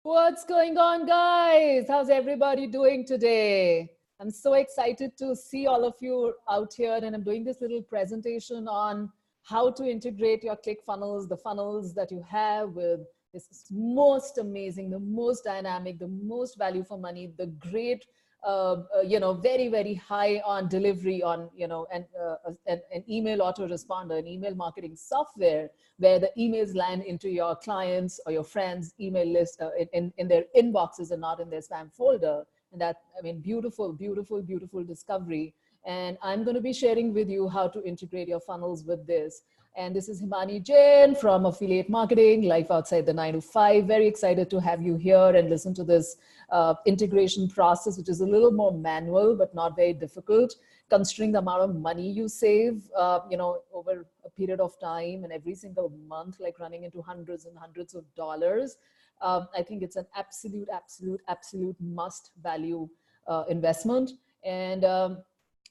What's going on, guys? How's everybody doing today? I'm so excited to see all of you out here, and I'm doing this little presentation on how to integrate your ClickFunnels, the funnels that you have with this most amazing, the most dynamic, the most value for money, the great, very, very high on delivery on, an email autoresponder, an email marketing software where the emails land into your clients or your friends' email list in their inboxes and not in their spam folder. And that, I mean, beautiful, beautiful, beautiful discovery. And I'm going to be sharing with you how to integrate your funnels with this. And this is Himani Jain from Affiliate Marketing, Life Outside the 9 to 5. Very excited to have you here and listen to this integration process, which is a little more manual, but not very difficult, considering the amount of money you save, over a period of time and every single month, like running into hundreds and hundreds of dollars. I think it's an absolute, absolute, absolute must value investment. And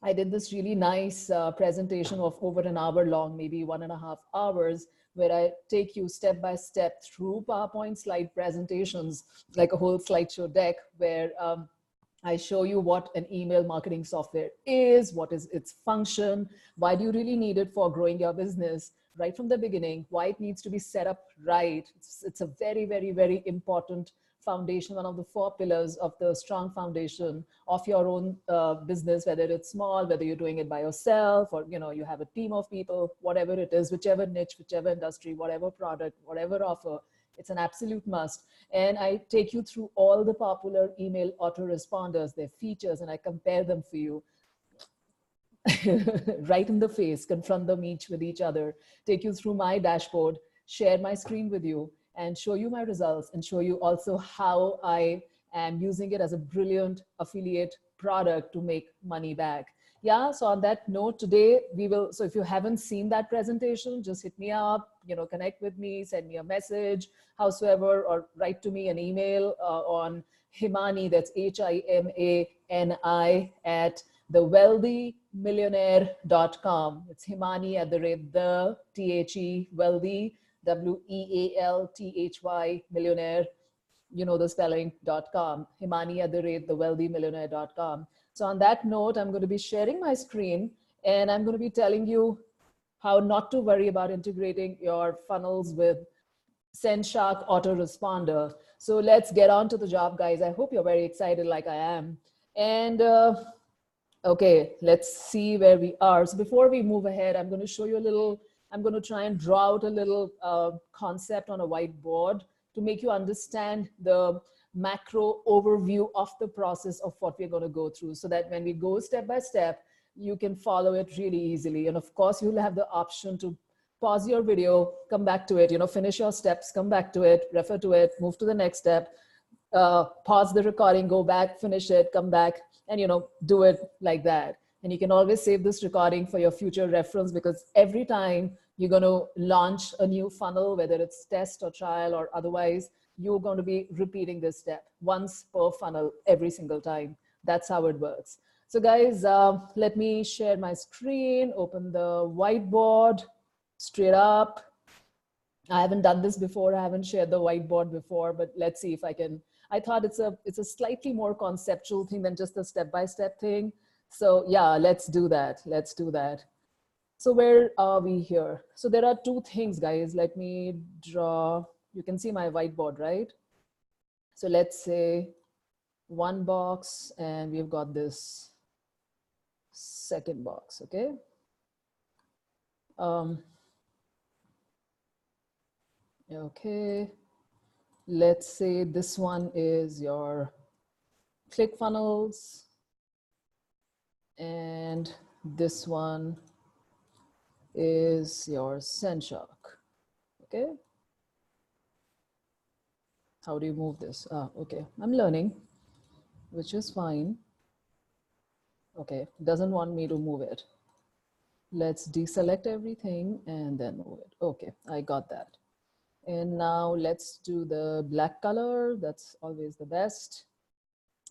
I did this really nice presentation of over an hour long, maybe 1.5 hours, where I take you step by step through PowerPoint slide presentations, like a whole slideshow deck, where I show you what an email marketing software is, what is its function, why do you really need it for growing your business right from the beginning, why it needs to be set up right. It's a very, very, very important foundation, one of the 4 pillars of the strong foundation of your own business, whether it's small, whether you're doing it by yourself, or you have a team of people, whatever it is, whichever niche, whichever industry, whatever product, whatever offer, it's an absolute must. And I take you through all the popular email autoresponders, their features, and I compare them for you. Right in the face, confront them each with each other, take you through my dashboard, share my screen with you, and show you my results, and show you also how I am using it as a brilliant affiliate product to make money back. Yeah, so on that note, today we will, so if you haven't seen that presentation, just hit me up, connect with me, send me a message, howsoever, or write to me an email on Himani, that's HIMANI at thewealthymillionaire.com. It's Himani at the THE wealthy, WEALTHY millionaire, the spelling.com, Himani at thewealthymillionaire.com. So on that note, I'm going to be sharing my screen, and I'm going to be telling you how not to worry about integrating your funnels with Sendshark AutoResponder. So let's get on to the job, guys. I hope you're very excited like I am. And okay, let's see where we are. So before we move ahead, I'm going to show you a little, I'm going to try and draw out a little concept on a whiteboard to make you understand the macro overview of the process of what we're going to go through, so that when we go step by step, you can follow it really easily. And of course, you'll have the option to pause your video, come back to it, finish your steps, come back to it, refer to it, move to the next step, pause the recording, go back, finish it, come back, and do it like that. And you can always save this recording for your future reference, because every time you're going to launch a new funnel, whether it's test or trial or otherwise, you're going to be repeating this step once per funnel every single time. That's how it works. So guys, let me share my screen, open the whiteboard straight up. I haven't done this before. I haven't shared the whiteboard before, but let's see if I can. I thought it's a slightly more conceptual thing than just a step-by-step thing. So yeah, let's do that. Let's do that. So where are we here? So there are 2 things, guys. Let me draw. You can see my whiteboard, right? So let's say 1 box, and we've got this second box, okay? Okay, let's say this one is your ClickFunnels, and this one is your Sendshark, okay? How do you move this? Okay, I'm learning, which is fine. Okay, doesn't want me to move it. Let's deselect everything and then move it. Okay, I got that. And now let's do the black color. That's always the best.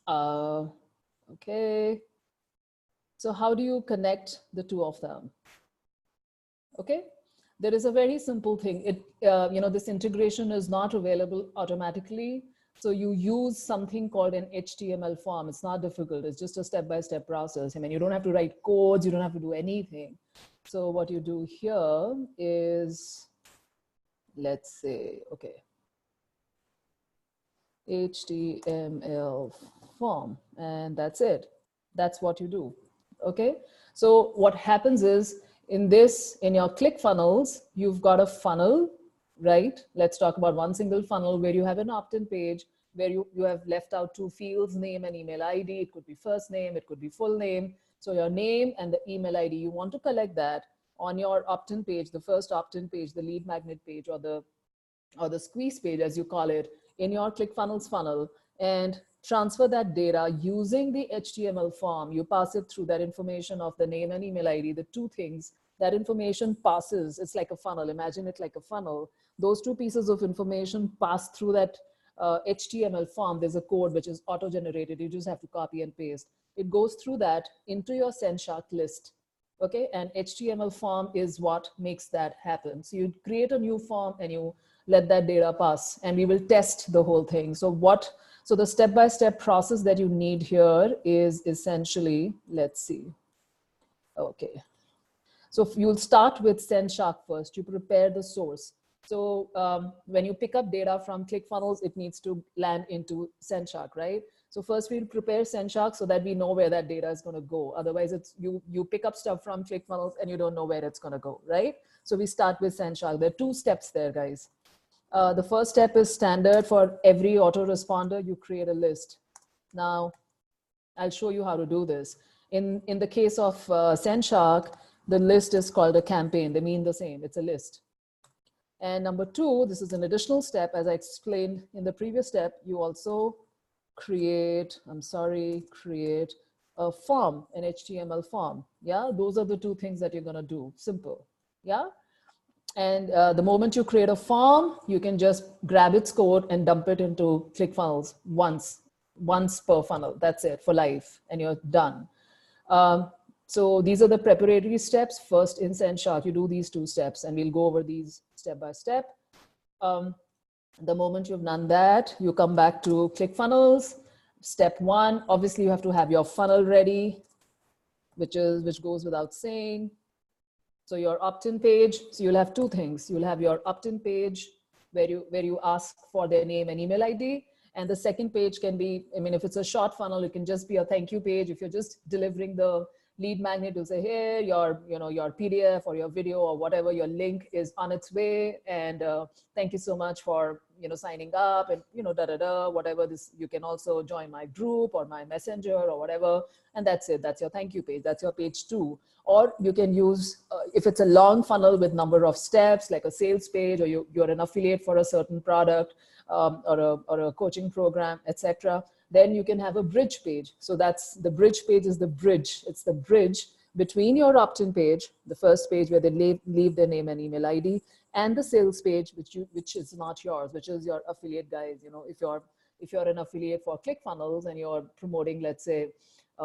Okay. So how do you connect the 2 of them? Okay. There is a very simple thing. This integration is not available automatically. So you use something called an HTML form. It's not difficult. It's just a step-by-step process. I mean, you don't have to write codes. You don't have to do anything. So what you do here is, let's say, okay, HTML form, and that's it. That's what you do. Okay. So what happens is in your ClickFunnels, you've got a funnel, right? Let's talk about one single funnel where you have an opt-in page where you have left out 2 fields, name and email ID. It could be first name, it could be full name. So your name and the email ID, you want to collect that on your opt-in page, the first opt-in page, the lead magnet page, or the squeeze page, as you call it, in your ClickFunnels funnel, and transfer that data using the HTML form. You pass it through that information of the name and email ID, the 2 things. That information passes, it's like a funnel. Imagine it like a funnel. Those 2 pieces of information pass through that HTML form. There's a code which is auto-generated. You just have to copy and paste. It goes through that into your Sendshark list. Okay, and HTML form is what makes that happen. So you create a new form and you let that data pass, and we will test the whole thing. So the step-by-step process that you need here is essentially, let's see. Okay. So you'll start with Sendshark first. You prepare the source. So when you pick up data from ClickFunnels, it needs to land into Sendshark, right? So first we'll prepare Sendshark so that we know where that data is going to go. Otherwise, it's you pick up stuff from ClickFunnels and you don't know where it's going to go, right? So we start with Sendshark. There are 2 steps there, guys. The first step is standard for every autoresponder. You create a list. Now, I'll show you how to do this. In the case of Sendshark, the list is called a campaign. They mean the same. It's a list. And number 2, this is an additional step. As I explained in the previous step, you also create a form, an HTML form. Yeah, those are the 2 things that you're going to do. Simple. Yeah. And the moment you create a form, you can just grab its code and dump it into ClickFunnels once per funnel. That's it for life, and you're done. So these are the preparatory steps. First in Sendshark, you do these 2 steps, and we'll go over these step by step. The moment you've done that, you come back to ClickFunnels. Step 1, obviously you have to have your funnel ready, which goes without saying. So your opt-in page, so you'll have 2 things. You'll have your opt-in page where you ask for their name and email ID. And the second page can be, I mean, if it's a short funnel, it can just be a thank you page. If you're just delivering the lead magnet, you'll say, here, your PDF or your video or whatever, your link is on its way. And thank you so much for, signing up and, whatever this, you can also join my group or my messenger or whatever. And that's it. That's your thank you page. That's your page 2. Or you can use, if it's a long funnel with number of steps, like a sales page, or you're an affiliate for a certain product, or a coaching program, etc. Then you can have a bridge page. So that's the bridge page is the bridge. It's the bridge between your opt-in page, the first page where they leave their name and email ID, and the sales page, which is not yours, which is your affiliate guys. If you're an affiliate for ClickFunnels and you're promoting, let's say,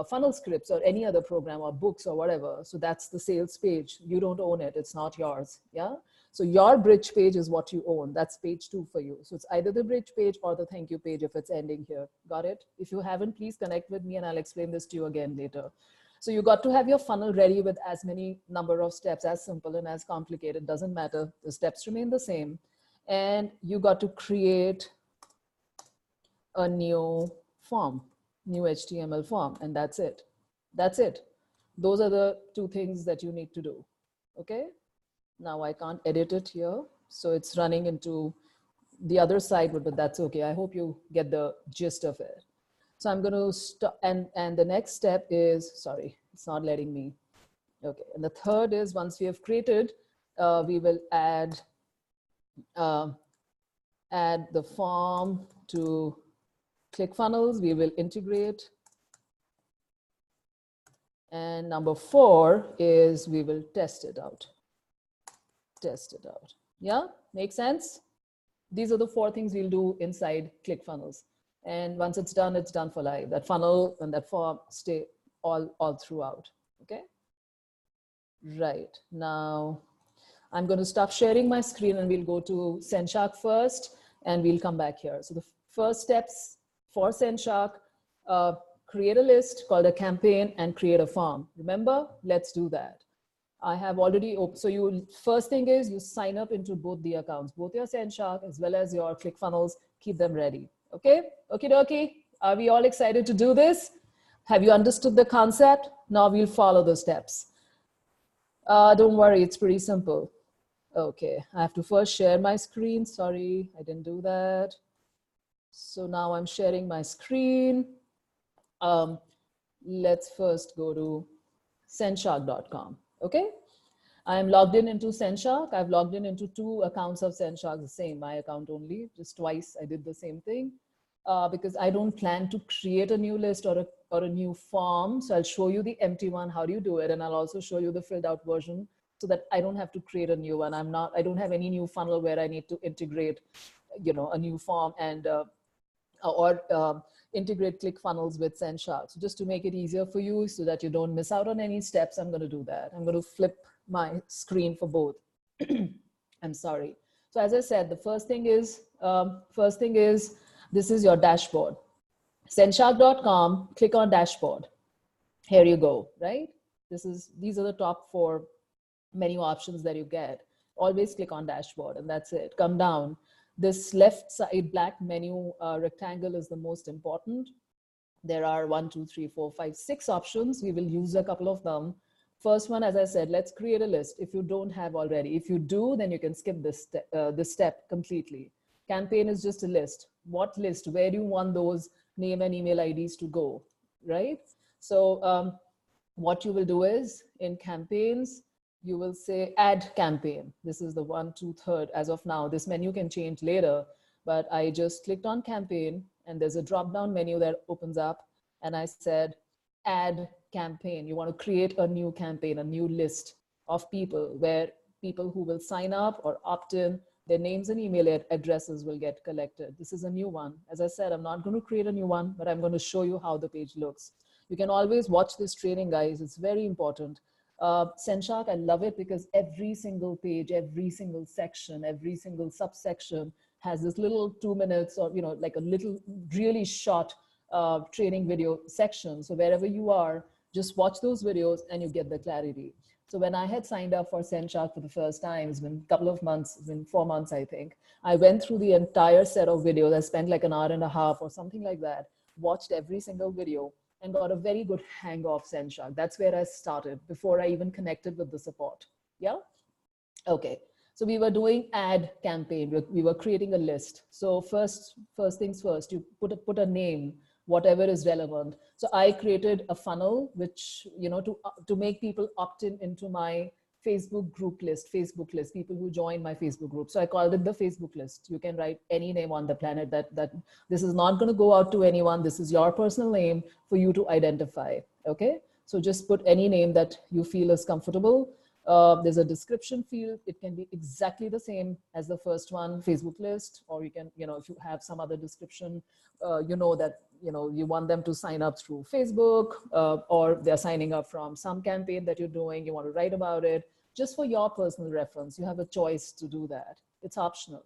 funnel scripts or any other program or books or whatever. So that's the sales page. You don't own it. It's not yours. Yeah. So your bridge page is what you own. That's page 2 for you. So it's either the bridge page or the thank you page if it's ending here. Got it? If you haven't, please connect with me and I'll explain this to you again later. So you got to have your funnel ready with as many number of steps, as simple and as complicated, doesn't matter. The steps remain the same. And you got to create a new form, new HTML form, and that's it. That's it. Those are the 2 things that you need to do. Okay. Now I can't edit it here. So it's running into the other side, but that's okay. I hope you get the gist of it. So I'm going to stop. And the next step is, sorry, it's not letting me. Okay. And the third is once we have created, we will add the form to ClickFunnels. We will integrate. And number 4 is we will test it out. Test it out. Yeah, make sense? These are the 4 things we'll do inside ClickFunnels. And once it's done for life. That funnel and that form stay all throughout. Okay. Right. Now I'm going to stop sharing my screen and we'll go to Sendshark first and we'll come back here. So the first steps for Sendshark, create a list called a campaign and create a form. Remember, let's do that. I have already opened. So first thing is you sign up into both the accounts, both your Sendshark as well as your ClickFunnels, keep them ready. Okay, okie dokie. Are we all excited to do this? Have you understood the concept? Now we'll follow the steps. Don't worry, it's pretty simple. Okay, I have to first share my screen. Sorry, I didn't do that. So now I'm sharing my screen. Let's first go to sendshark.com. Okay, I'm logged in into Sendshark. I've logged in into 2 accounts of Sendshark, the same, my account only, just twice I did the same thing because I don't plan to create a new list or a new form. So I'll show you the empty one, how do you do it? And I'll also show you the filled out version so that I don't have to create a new one. I don't have any new funnel where I need to integrate, a new form and integrate ClickFunnels with Sendshark. So just to make it easier for you so that you don't miss out on any steps, I'm going to do that. I'm going to flip my screen for both. I'm sorry. So as I said, the first thing is this is your dashboard. Sendshark.com, click on dashboard. Here you go, right? These are the top 4 menu options that you get. Always click on dashboard and that's it. Come down. This left side black menu rectangle is the most important. There are 1, 2, 3, 4, 5, 6 options. We will use a couple of them. First one, as I said, let's create a list if you don't have already. If you do, then you can skip this step completely. Campaign is just a list. What list? Where do you want those name and email IDs to go, right? So what you will do is in campaigns, you will say add campaign. This is the 1, 2, 3rd. As of now, this menu can change later, but I just clicked on campaign and there's a drop down menu that opens up and I said add campaign. You want to create a new campaign, a new list of people where people who will sign up or opt in, their names and email addresses will get collected. This is a new one. As I said, I'm not going to create a new one, but I'm going to show you how the page looks. You can always watch this training, guys. It's very important. Sendshark, I love it because every single page, every single section, every single subsection has this little 2 minutes or, like a little really short training video section. So wherever you are, just watch those videos and you get the clarity. So when I had signed up for Sendshark for the first time, it's been a couple of months, it's been 4 months, I think. I went through the entire set of videos. I spent like an hour and a half or something like that, watched every single video and got a very good hang of Sendshark. That's where I started before I even connected with the support. Yeah. Okay. So we were doing ad campaign. We were creating a list. So first things first, you put a name, whatever is relevant. So I created a funnel, which, to make people opt in into my Facebook list, people who join my Facebook group. So I called it the Facebook list. You can write any name on the planet that this is not going to go out to anyone. This is your personal name for you to identify. Okay. So just put any name that you feel is comfortable. There's a description field. It can be exactly the same as the first one, Facebook list, or you can, if you have some other description, that, you want them to sign up through Facebook or they're signing up from some campaign that you're doing. You want to write about it just for your personal reference. You have a choice to do that. It's optional.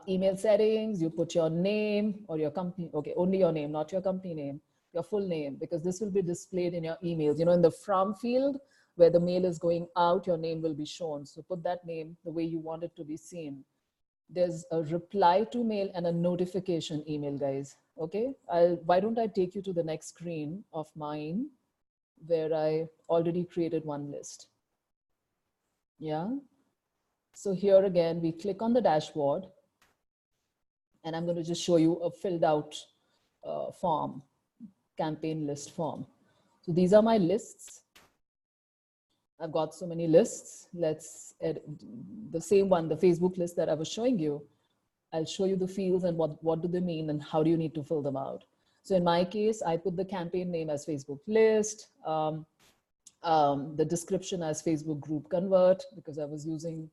Email settings, you put your name or your company. Okay, only your name, not your company name, your full name, because this will be displayed in your emails. In the from field, where the mail is going out, your name will be shown. So put that name the way you want it to be seen. There's a reply to mail and a notification email, guys. Okay, why don't I take you to the next screen of mine where I already created one list. Yeah. So here again, we click on the dashboard and I'm going to just show you a filled out form, campaign list form. So these are my lists. I've got so many lists. Let's edit the same one, the Facebook list that I was showing you. I'll show you the fields and what do they mean and how do you need to fill them out. So in my case, I put the campaign name as Facebook list, the description as Facebook group convert, because I was using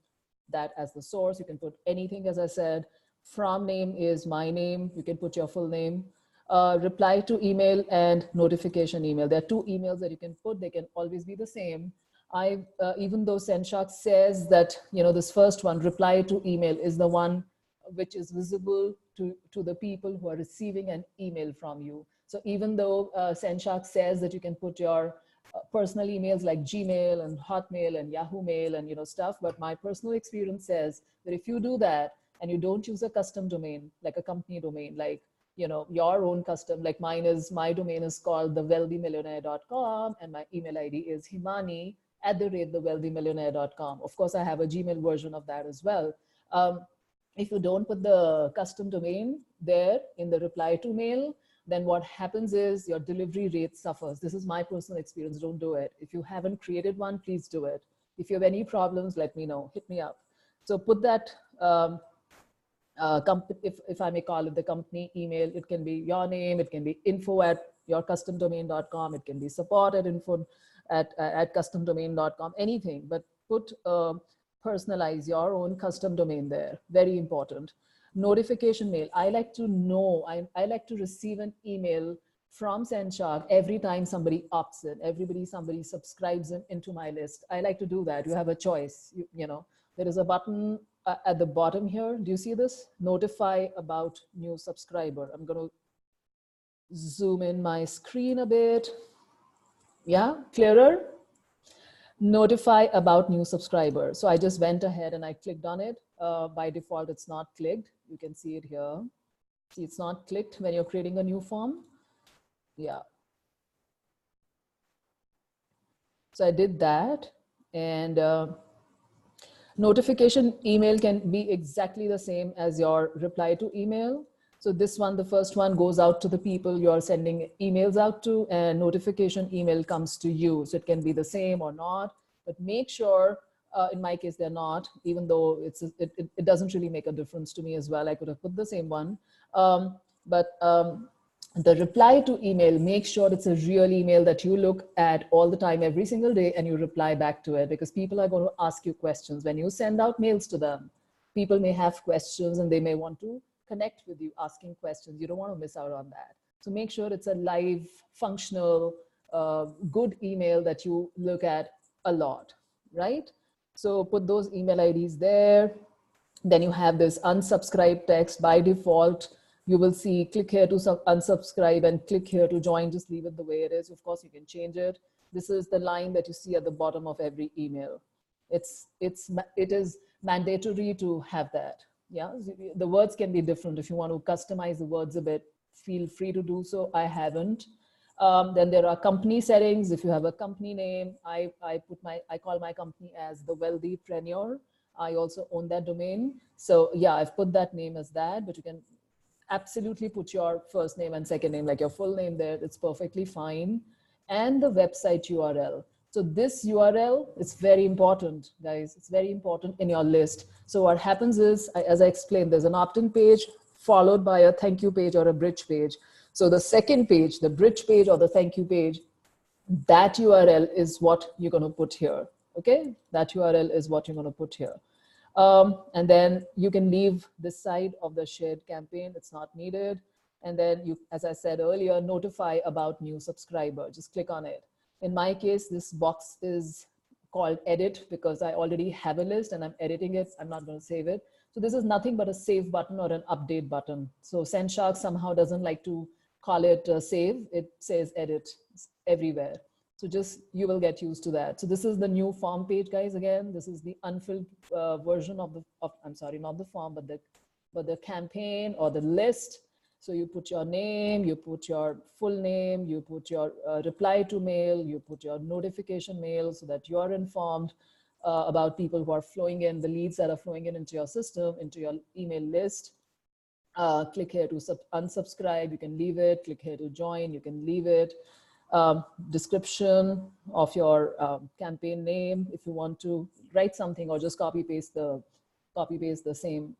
that as the source. You can put anything, as I said. From name is my name. You can put your full name. Reply to email and notification email. There are 2 emails that you can put. They can always be the same. Even though Sendshark says that, this first one, reply to email, is the one which is visible to the people who are receiving an email from you. So even though Sendshark says that you can put your personal emails like Gmail and Hotmail and Yahoo Mail and stuff, but my personal experience says that if you do that and you don't use a custom domain, like a company domain, like your own custom, like my domain is called thewealthymillionaire.com, and my email ID is himani@thewealthymillionaire.com. Of course, I have a Gmail version of that as well. If you don't put the custom domain there in the reply to mail, then what happens is your delivery rate suffers. This is my personal experience. Don't do it. If you haven't created one, please do it. If you have any problems, let me know. Hit me up. So put that, if I may call it the company email, it can be your name, it can be info@yourcustomdomain.com, it can be support@customdomain.com, anything, but put personalize your own custom domain there. Very important. Notification mail. I like to know, I like to receive an email from Sendshark every time somebody opts in, somebody subscribes into my list. I like to do that. You have a choice. There is a button at the bottom here. Do you see this? Notify about new subscriber. I'm going to zoom in my screen a bit. Yeah, clearer? Notify about new subscriber. So I just went ahead and I clicked on it. By default, it's not clicked. You can see it here. See, it's not clicked when you're creating a new form. Yeah. So I did that, and notification email can be exactly the same as your reply to email. So this one, the first one, goes out to the people you're sending emails out to, and notification email comes to you. So it can be the same or not, but make sure, in my case, they're not, even though it doesn't really make a difference to me as well. I could have put the same one. The reply to email, make sure it's a real email that you look at all the time, every single day, and you reply back to it, because people are going to ask you questions. When you send out mails to them, people may have questions and they may want to connect with you asking questions. You don't want to miss out on that. So make sure it's a live, functional, good email that you look at a lot, right? So put those email IDs there. Then you have this unsubscribe text. By default, you will see click here to unsubscribe and click here to join. Just leave it the way it is. Of course, you can change it. This is the line that you see at the bottom of every email. It is mandatory to have that. Yeah, the words can be different. If you want to customize the words a bit, feel free to do so. I haven't. Then there are company settings. If you have a company name, I call my company as The Wealthypreneur. I also own that domain. So yeah, I've put that name as that, but you can absolutely put your first name and second name, like your full name there. It's perfectly fine. And the website URL. So this URL is very important, guys. It's very important in your list. So what happens is, as I explained, there's an opt-in page followed by a thank you page or a bridge page. So the second page, the bridge page or the thank you page, that URL is what you're going to put here. Okay, that URL is what you're going to put here. And then you can leave this side of the shared campaign. It's not needed. And then you, as I said earlier, notify about new subscriber. Just click on it. In my case, this box is called edit because I already have a list and I'm editing it. I'm not going to save it. So this is nothing but a save button or an update button. So Sendshark somehow doesn't like to call it save. It says edit everywhere. So just, you will get used to that. So this is the new form page, guys. Again, this is the unfilled version of I'm sorry, not the form, but the campaign or the list. So you put your name, you put your full name, you put your reply to mail, you put your notification mail so that you're informed about people who are flowing in, the leads that are flowing in into your system, into your email list. Click here to unsubscribe, you can leave it. Click here to join, you can leave it. Description of your campaign name, if you want to write something, or just copy paste the same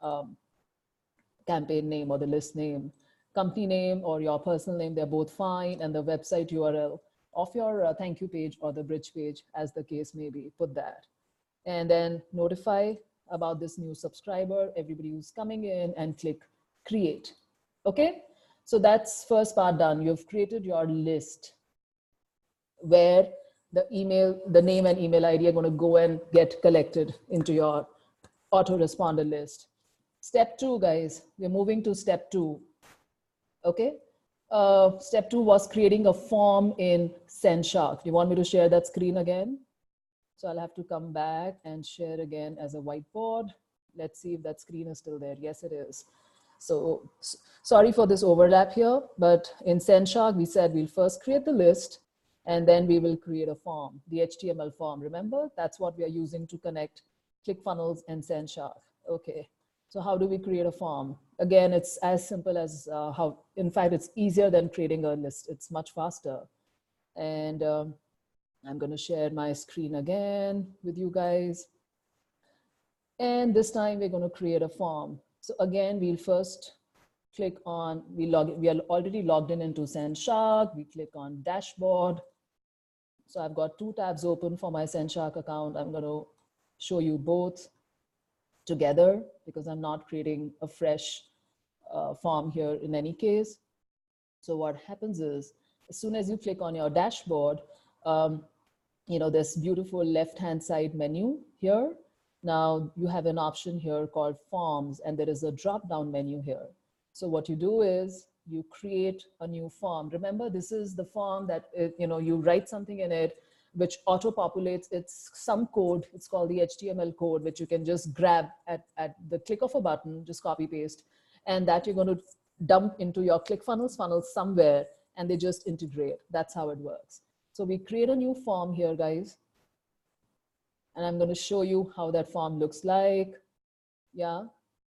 campaign name or the list name. Company name or your personal name, they're both fine. And the website URL of your thank you page or the bridge page, as the case may be, put that. And then notify about this new subscriber, everybody who's coming in, and click create. Okay, so that's first part done. You've created your list where the name and email ID are going to go and get collected into your AutoResponder list. Step 2, guys, we're moving to step 2. Okay. Step 2 was creating a form in Sendshark. Do you want me to share that screen again? So I'll have to come back and share again as a whiteboard. Let's see if that screen is still there. Yes, it is. So sorry for this overlap here, but in Sendshark, we said we'll first create the list and then we will create a form, the HTML form. Remember, that's what we are using to connect ClickFunnels and Sendshark. Okay. So how do we create a form? Again, it's as simple as how, in fact, it's easier than creating a list. It's much faster. And I'm going to share my screen again with you guys. And this time we're going to create a form. So again, we'll first click on, we are already logged in into Sendshark. We click on dashboard. So I've got 2 tabs open for my Sendshark account. I'm going to show you both together because I'm not creating a fresh form here in any case. So what happens is, as soon as you click on your dashboard, you know, this beautiful left-hand side menu here. Now you have an option here called forms, and there is a drop-down menu here. So what you do is you create a new form. Remember, this is the form that, you know, you write something in it, which auto-populates. It's some code, it's called the HTML code, which you can just grab at the click of a button, just copy paste, and that you're going to dump into your ClickFunnels funnel somewhere, and they just integrate. That's how it works. So we create a new form here, guys. And I'm going to show you how that form looks like. Yeah.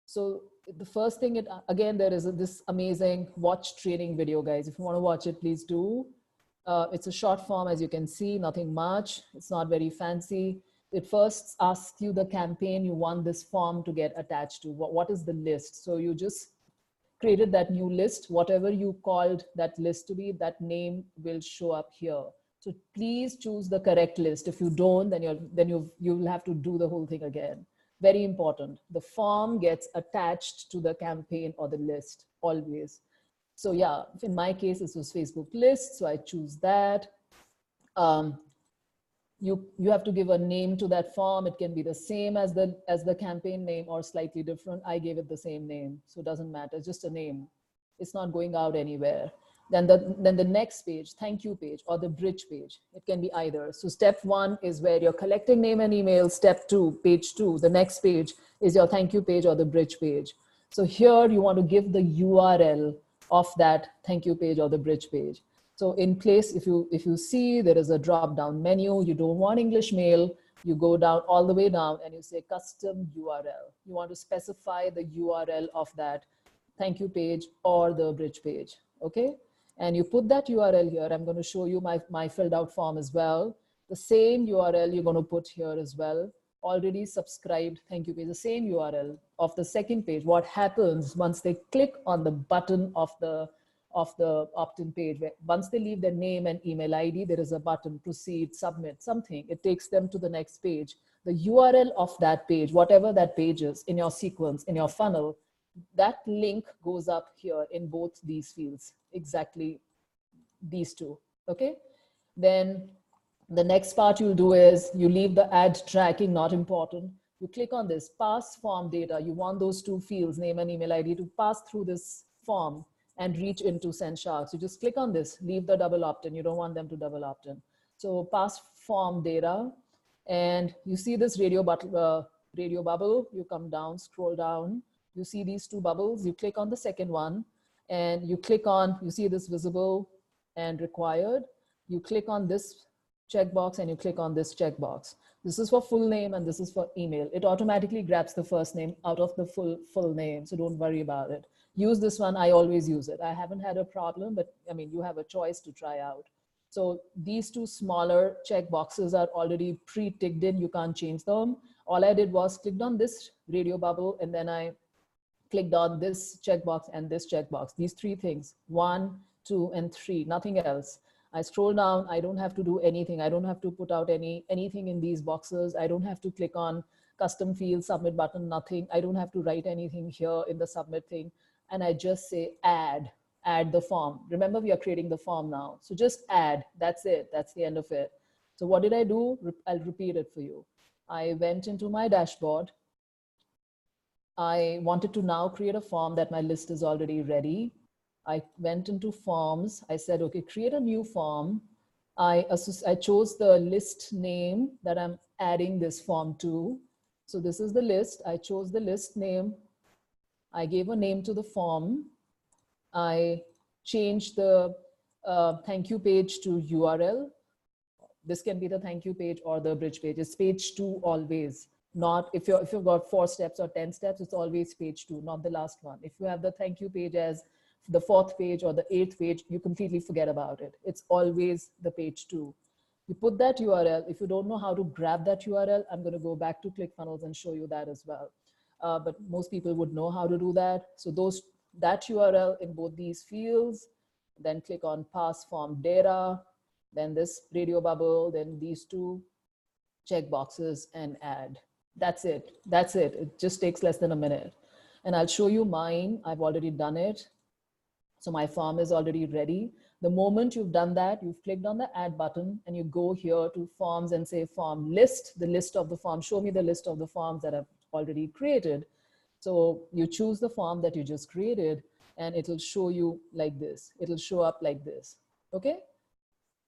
So the first thing, again, there is this amazing watch training video, guys. If you want to watch it, please do. It's a short form, as you can see, nothing much. It's not very fancy. It first asks you the campaign you want this form to get attached to. What is the list? So you just created that new list. Whatever you called that list to be, that name will show up here. So please choose the correct list. If you don't, then you'll have to do the whole thing again. Very important. The form gets attached to the campaign or the list always. So yeah, in my case, this was Facebook list. So I choose that. You have to give a name to that form. It can be the same as the campaign name or slightly different. I gave it the same name, so it doesn't matter. It's just a name. It's not going out anywhere. Then the next page, thank you page, or the bridge page. It can be either. So step 1 is where you're collecting name and email. Step 2, page 2, the next page is your thank you page or the bridge page. So here you want to give the URL of that thank you page or the bridge page. So in place, if you see there is a drop down menu, you don't want English mail, you go down all the way down and you say custom URL. You want to specify the URL of that thank you page or the bridge page, okay? And you put that URL here. I'm going to show you my filled out form as well. The same URL you're going to put here as well. Already subscribed thank you page, the same URL of the second page. What happens once they click on the button of the opt-in page, where once they leave their name and email ID, there is a button, proceed, submit, something. It takes them to the next page. The URL of that page, whatever that page is in your sequence, in your funnel, that link goes up here in both these fields, exactly these two, okay? Then the next part you'll do is you leave the ad tracking, not important. You click on this, pass form data. You want those 2 fields, name and email ID, to pass through this form and reach into Sendshark. So just click on this, leave the double opt-in. You don't want them to double opt-in. So pass form data, and you see this radio bubble, you come down, scroll down, you see these 2 bubbles, you click on the second one, and you click on, you see this visible and required, you click on this checkbox and you click on this checkbox. This is for full name and this is for email. It automatically grabs the first name out of the full name, so don't worry about it. Use this one, I always use it. I haven't had a problem, but I mean, you have a choice to try out. So these 2 smaller checkboxes are already pre-ticked in, you can't change them. All I did was clicked on this radio bubble and then I clicked on this checkbox and this checkbox. These 3 things, 1, 2, and 3, nothing else. I scroll down, I don't have to do anything. I don't have to put out anything in these boxes. I don't have to click on custom field, submit button, nothing. I don't have to write anything here in the submit thing. And I just say add the form. Remember, we are creating the form now. So just add, that's it, that's the end of it. So what did I do? I'll repeat it for you. I went into my dashboard. I wanted to now create a form that my list is already ready. I went into forms. I said, okay, create a new form. I chose the list name that I'm adding this form to. So this is the list. I chose the list name. I gave a name to the form. I changed the thank you page to URL. This can be the thank you page or the bridge page. It's page 2 always. Not if you've got 4 steps or 10 steps, it's always page 2, not the last one. If you have the thank you page as the 4th page or the 8th page, you completely forget about it. It's always the page 2. You put that URL. If you don't know how to grab that URL, I'm going to go back to ClickFunnels and show you that as well. But most people would know how to do that. So that URL in both these fields, then click on pass form data, then this radio bubble, then these 2 check boxes and add. That's it. That's it. It just takes less than a minute. And I'll show you mine. I've already done it. So my form is already ready. The moment you've done that, you've clicked on the add button and you go here to forms and say form list, the list of the form. Show me the list of the forms that I've already created. So you choose the form that you just created and it'll show you like this. It'll show up like this. Okay?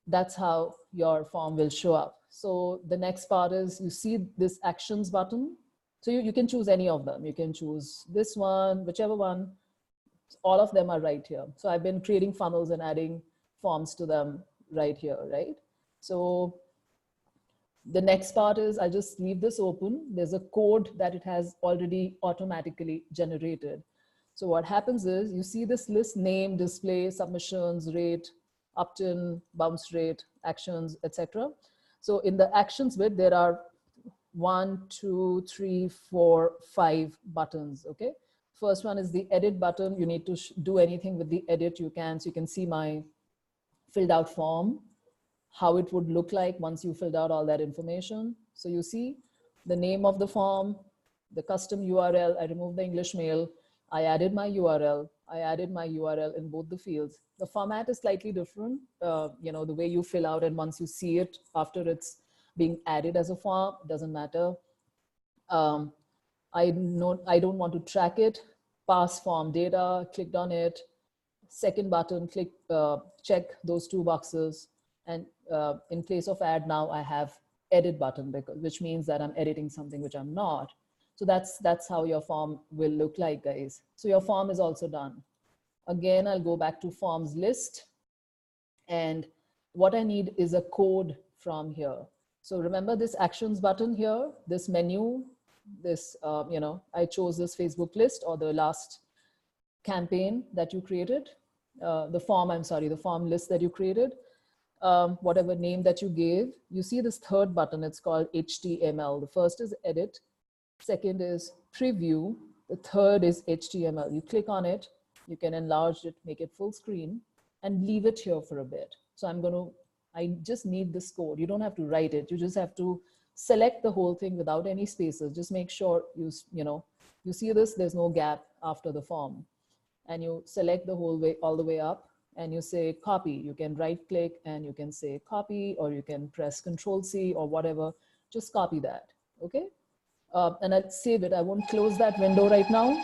That's how your form will show up. So the next part is you see this actions button. So you can choose any of them. You can choose this one, whichever one. All of them are right here. So I've been creating funnels and adding forms to them right here, right? So the next part is I just leave this open. There's a code that it has already automatically generated. So what happens is you see this list name, display, submissions, rate, opt-in, bounce rate, actions, etc. So in the actions bit, there are 1, 2, 3, 4, 5 buttons, okay? First one is the edit button. You need to do anything with the edit you can. So you can see my filled out form, how it would look like once you filled out all that information. So you see the name of the form, the custom URL, I removed the English mail, I added my URL, in both the fields. The format is slightly different, you know, the way you fill out and once you see it after it's being added as a form, doesn't matter. I don't want to track it. Pass form data, clicked on it. Second button, click, check those 2 boxes. And in place of add now, I have edit button, which means that I'm editing something which I'm not. So that's how your form will look like, guys. So your form is also done. Again, I'll go back to forms list. And what I need is a code from here. So remember this actions button here, this menu, this, you know, I chose this Facebook list or the last campaign that you created, the form list that you created, whatever name that you gave. You see this third button, it's called HTML. The first is edit, second is preview, the third is HTML. You click on it, you can enlarge it, make it full screen and leave it here for a bit. So I just need this code. You don't have to write it. You just have to select the whole thing without any spaces. Just make sure you see this, there's no gap after the form. And you select the whole way, all the way up and you say copy. You can right click and you can say copy or you can press Control-C or whatever, just copy that, okay? And I'll save it. I won't close that window right now.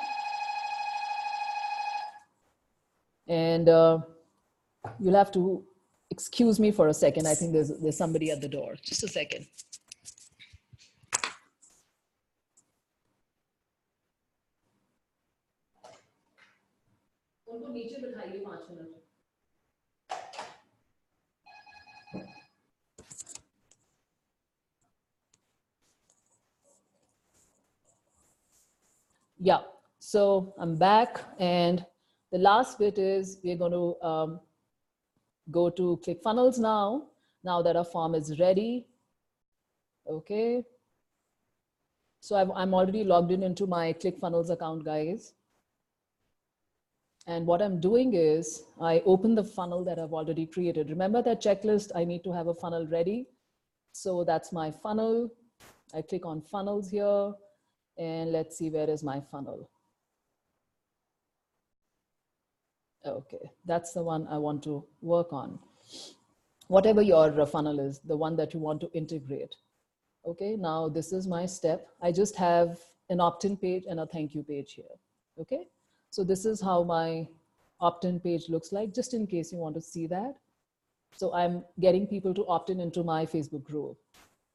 And you'll have to excuse me for a second. I think there's somebody at the door. Just a second. Yeah, so I'm back and the last bit is we're going to go to ClickFunnels now that our form is ready. Okay. So I'm already logged into my ClickFunnels account, guys. And what I'm doing is I open the funnel that I've already created. Remember that checklist, I need to have a funnel ready. So that's my funnel. I click on funnels here and let's see, where is my funnel? Okay, that's the one I want to work on. Whatever your funnel is, the one that you want to integrate. Okay, now this is my step. I just have an opt-in page and a thank you page here. Okay, so this is how my opt-in page looks like, just in case you want to see that. So I'm getting people to opt in into my Facebook group.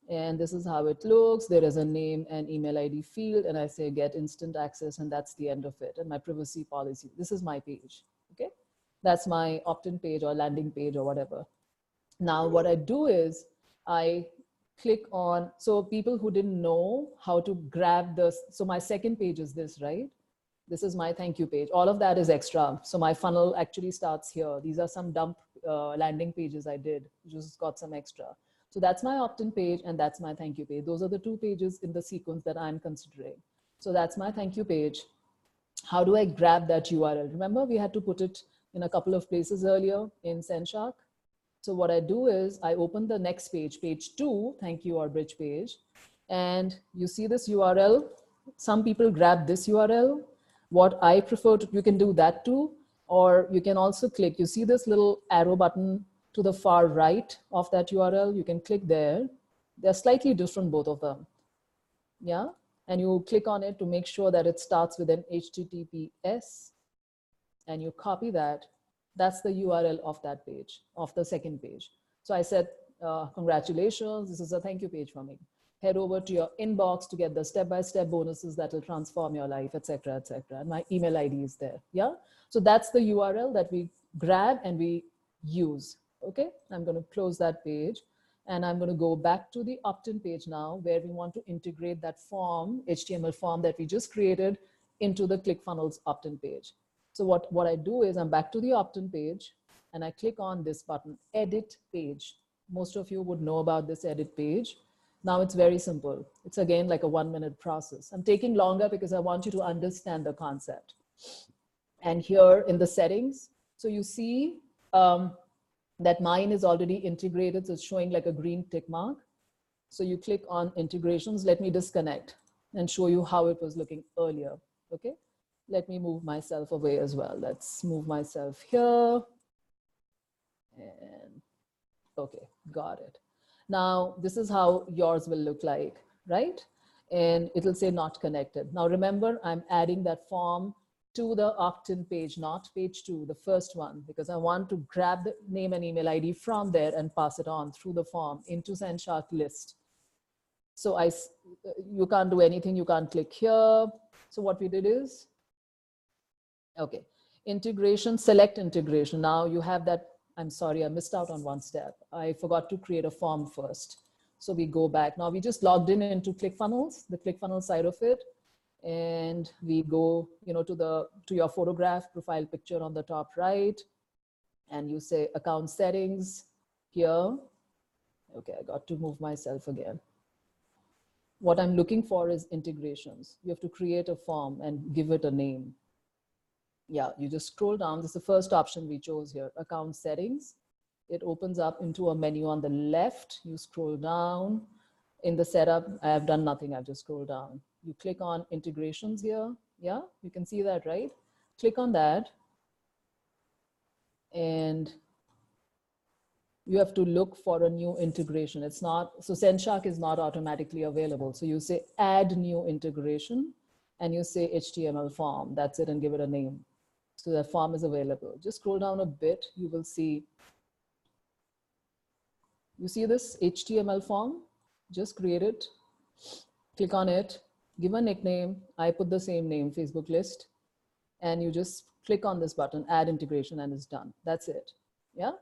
And this is how it looks. There is a name and email ID field, and I say get instant access, and that's the end of it. And my privacy policy. This is my page. Okay, that's my opt-in page or landing page or whatever. Now, what I do is I click on, so people who didn't know how to grab this. So my second page is this, right? This is my thank you page. All of that is extra. So my funnel actually starts here. These are some dump landing pages I did, just got some extra. So that's my opt-in page and that's my thank you page. Those are the two pages in the sequence that I'm considering. So that's my thank you page. How do I grab that URL? Remember, we had to put it in a couple of places earlier in Sendshark. So what I do is I open the next page, page 2, thank you or bridge page. And you see this URL. Some people grab this URL. What I prefer to, you can do that too, or you can also click, you see this little arrow button to the far right of that URL, you can click there. They're slightly different, both of them. Yeah, and you click on it to make sure that it starts with an HTTPS, and you copy that. That's the URL of that page, of the second page. So I said, congratulations, this is a thank you page for me. Head over to your inbox to get the step-by-step bonuses that will transform your life, etc., etc. And my email ID is there. Yeah, so that's the URL that we grab and we use. Okay, I'm going to close that page and I'm going to go back to the opt-in page now, where we want to integrate that form, HTML form that we just created, into the ClickFunnels opt-in page. So what I do is I'm back to the opt-in page and I click on this button, edit page. Most of you would know about this edit page. Now it's very simple. It's again like a 1-minute process. I'm taking longer because I want you to understand the concept. And here in the settings, so you see that mine is already integrated. So it's showing like a green tick mark. So you click on integrations. Let me disconnect and show you how it was looking earlier. Okay, let me move myself away as well. Let's move myself here. And okay, got it. Now, this is how yours will look like, right? And it'll say not connected. Now, remember, I'm adding that form to the opt-in page, not page 2, the first one, because I want to grab the name and email ID from there and pass it on through the form into Sendshark list. So you can't do anything. You can't click here. So what we did is, okay, integration, select integration. Now you have that. I'm sorry, I missed out on one step. I forgot to create a form first. So we go back. Now we just logged in into ClickFunnels, the ClickFunnels side of it. And we go, to your photograph profile picture on the top right. And you say account settings here. Okay, I got to move myself again. What I'm looking for is integrations. You have to create a form and give it a name. Yeah, you just scroll down. This is the first option we chose here, account settings. It opens up into a menu on the left. You scroll down. In the setup, I have done nothing. I've just scrolled down. You click on integrations here. Yeah, you can see that, right? Click on that. And you have to look for a new integration. It's not, so Sendshark is not automatically available. So you say add new integration and you say HTML form. That's it, and give it a name. So that form is available. Just scroll down a bit. You will see, you see this HTML form? Just create it. Click on it. Give a nickname. I put the same name, Facebook list. And you just click on this button, add integration, and it's done. That's it. Yeah.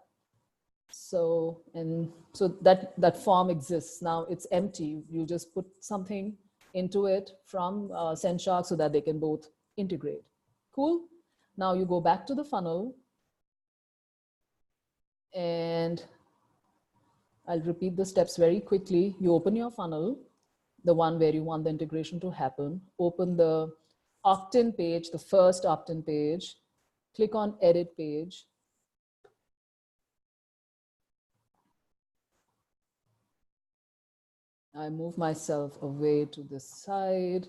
So, and so that form exists. Now it's empty. You just put something into it from Sendshark so that they can both integrate. Cool. Now you go back to the funnel and I'll repeat the steps very quickly. You open your funnel, the one where you want the integration to happen. Open the opt-in page, the first opt-in page. Click on edit page. I move myself away to this side.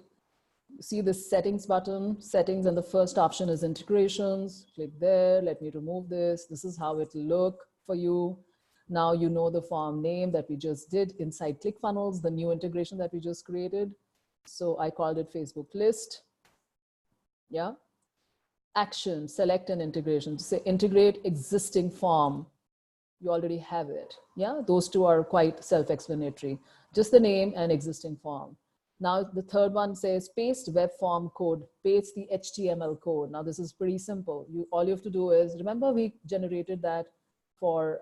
You see the settings button, settings, and the first option is integrations. Click there, let me remove this. This is how it will look for you. Now you know the form name that we just did inside ClickFunnels, the new integration that we just created. So I called it Facebook list. Yeah. Action, select an integration. Say integrate existing form. You already have it. Yeah, those two are quite self-explanatory. Just the name and existing form. Now the third one says paste web form code, paste the HTML code. Now this is pretty simple. All you have to do is, remember we generated that for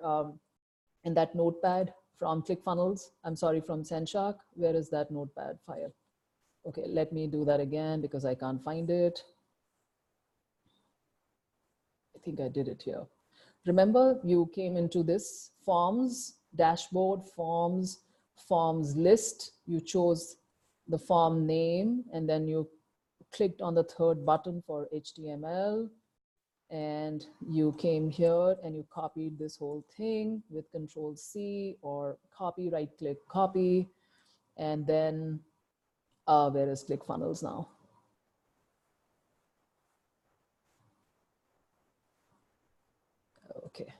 in that notepad from ClickFunnels. I'm sorry, from Sendshark. Where is that notepad file? Okay, let me do that again because I can't find it. I think I did it here. Remember, you came into this forms, dashboard, forms list. You chose the form name, and then you clicked on the third button for HTML. And you came here and you copied this whole thing with Control-C or copy, right-click, copy. And then, where is ClickFunnels now? Okay.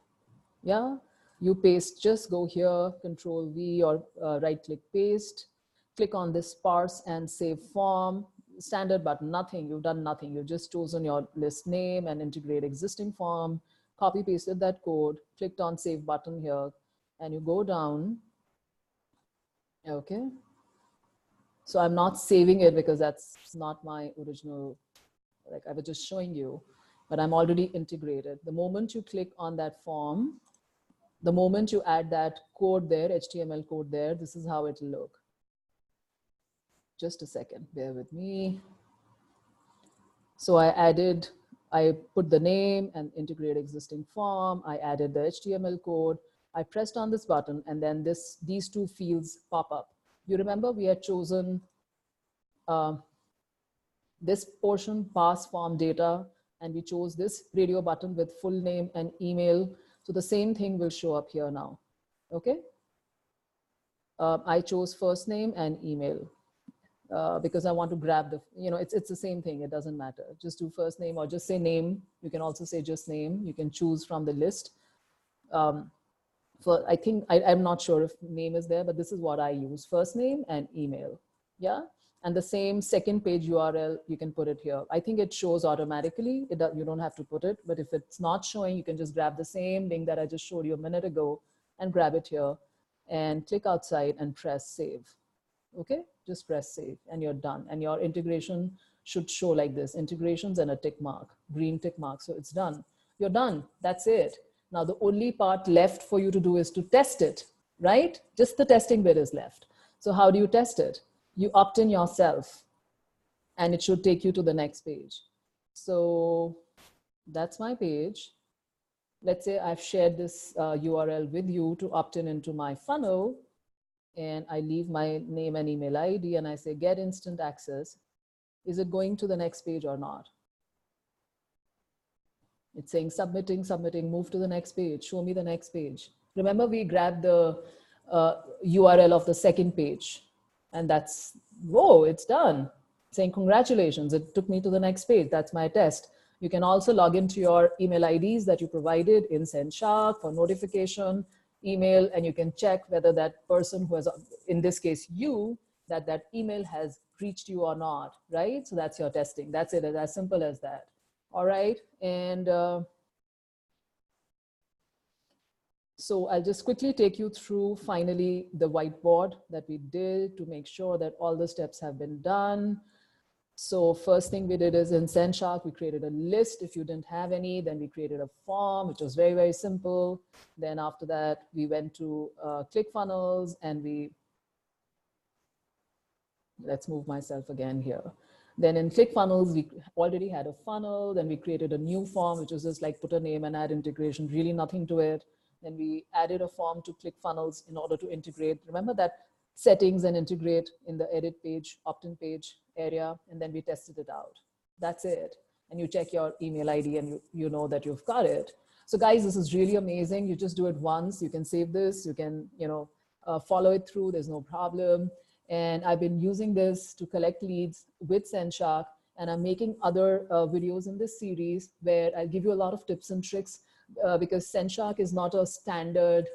Yeah, you paste, just go here, Control-V or right-click paste, click on this parse and save form, standard button, nothing, you've done nothing. You've just chosen your list name and integrate existing form, copy pasted that code, clicked on save button here, and you go down, okay? So I'm not saving it because that's not my original, like I was just showing you, but I'm already integrated. The moment you click on that form, the moment you add that code there, HTML code there, this is how it'll look. Just a second, bear with me. So I put the name and integrate existing form. I added the HTML code. I pressed on this button and then these two fields pop up. You remember we had chosen this portion, pass form data, and we chose this radio button with full name and email. So the same thing will show up here now, okay? I chose first name and email because I want to grab the, it's the same thing. It doesn't matter. Just do first name or just say name. You can also say just name. You can choose from the list. I think, I'm not sure if name is there, but this is what I use, first name and email. Yeah. And the same second page URL, you can put it here. I think it shows automatically. You don't have to put it, but if it's not showing, you can just grab the same link that I just showed you a minute ago and grab it here and click outside and press save. Okay, just press save and you're done. And your integration should show like this, integrations and a tick mark, green tick mark. So it's done. You're done. That's it. Now the only part left for you to do is to test it, right? Just the testing bit is left. So how do you test it? You opt in yourself and it should take you to the next page. So that's my page. Let's say I've shared this URL with you to opt in into my funnel, and I leave my name and email ID and I say get instant access. Is it going to the next page or not? It's saying submitting, move to the next page, show me the next page. Remember we grabbed the URL of the second page and that's, whoa, it's done. Saying congratulations, it took me to the next page. That's my test. You can also log into your email IDs that you provided in Sendshark for notification, email, and you can check whether that person who has, in this case, you, that email has reached you or not, right? So that's your testing. That's it, as simple as that. All right, and so I'll just quickly take you through finally the whiteboard that we did to make sure that all the steps have been done. So first thing we did is in Sendshark, we created a list. If you didn't have any, then we created a form, which was very, very simple. Then after that, we went to ClickFunnels and let's move myself again here. Then in ClickFunnels, we already had a funnel. Then we created a new form, which was just like put a name and add integration, really nothing to it. Then we added a form to ClickFunnels in order to integrate. Remember that settings and integrate in the edit page, opt-in page area, and then we tested it out. That's it. And you check your email ID and you know that you've got it. So guys, this is really amazing. You just do it once. You can save this. You can, follow it through. There's no problem. And I've been using this to collect leads with Sendshark, and I'm making other videos in this series where I'll give you a lot of tips and tricks because Sendshark is not a standard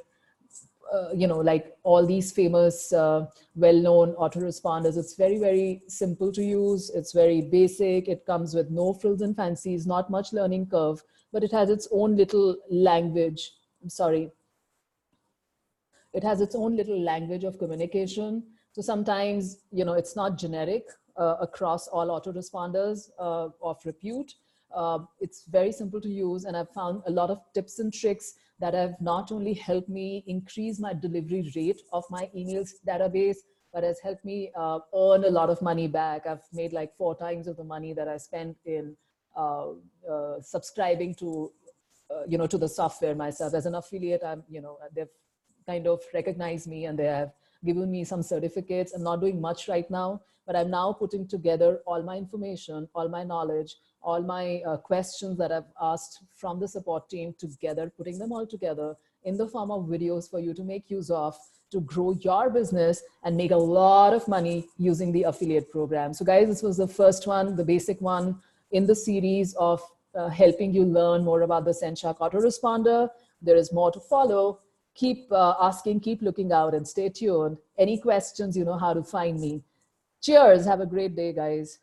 like all these famous, well-known autoresponders. It's very, very simple to use. It's very basic. It comes with no frills and fancies, not much learning curve, but it has its own little language. I'm sorry. It has its own little language of communication. So sometimes, it's not generic across all autoresponders of repute. It's very simple to use, and I've found a lot of tips and tricks that have not only helped me increase my delivery rate of my emails database, but has helped me earn a lot of money back. I've made like 4 times of the money that I spent in subscribing to to the software myself. As an affiliate, they've kind of recognized me, and they have given me some certificates. I'm not doing much right now, but I'm now putting together all my information, all my knowledge, all my questions that I've asked from the support team together, putting them all together in the form of videos for you to make use of, to grow your business and make a lot of money using the affiliate program. So guys, this was the first one, the basic one in the series of helping you learn more about the Sendshark autoresponder. There is more to follow. Keep asking, keep looking out, and stay tuned. Any questions, you know how to find me. Cheers. Have a great day, guys.